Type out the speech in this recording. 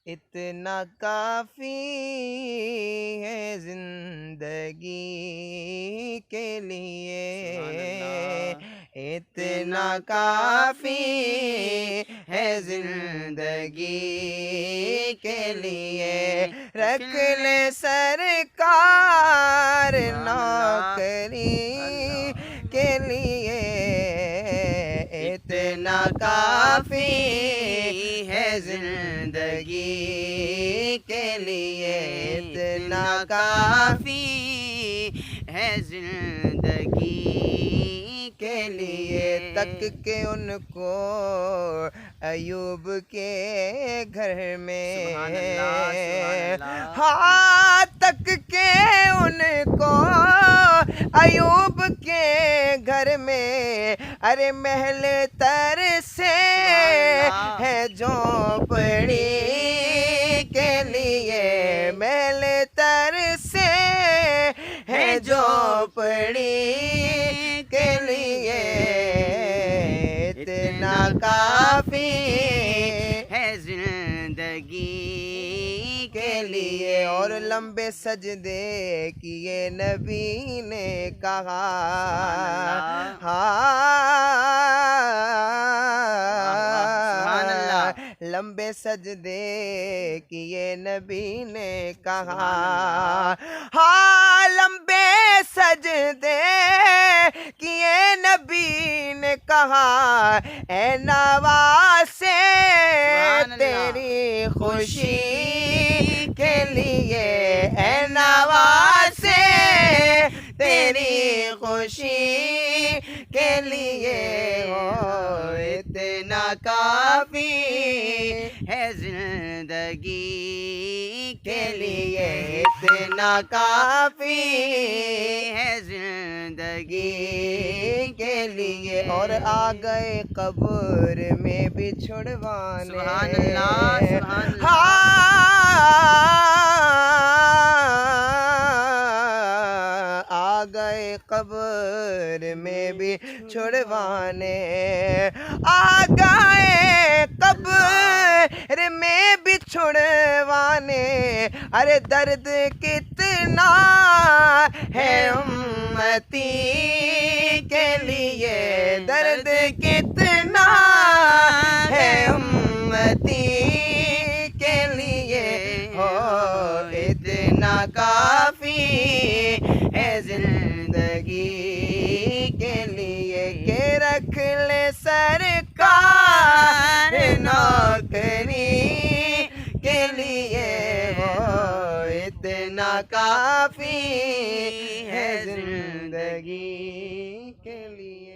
اتنا کافی ہے زندگی کے لیے، اتنا کافی ہے زندگی کے لیے، رکھ لے سرکار نوکری کے لیے، اتنا کافی ہے زندگی کے لیے، اتنا کافی ہے زندگی کے لیے، تک کہ ان کو ایوب کے گھر میں، ہاں تک کہ ان کو ایوب کے گھر میں، ارے محل تر سے ہے جھونپڑی کے لیے، محل تر سے ہے جھونپڑی کے لیے، اتنا کافی ہے زندگی کے لیے، اور لمبے سجدے کیے نبی نے کہا، لمبے سجدے کیے نبی نے کہا، ہاں لمبے سجدے کیے نبی نے کہا، اے نواسے تیری خوشی کے لیے، اے نواسے تیری خوشی کے لیے، اتنا کافی ہے زندگی کے لیے، اتنا کافی ہے زندگی کے لیے، اور آ گئے قبر میں بچھڑوانے، سبحان اللہ سبحان اللہ، آ گئے قبر میں بچھڑوانے، آ گئے قبر میں بچھڑوانے، ارے درد کتنا ہے امتی کے لیے، درد کتنا ہے امتی کے لیے، اتنا کافی ہے زندگی کے لیے، کہ رکھ لے سرکار نوکری کے لیے، اتنا کافی ہے زندگی کے لیے۔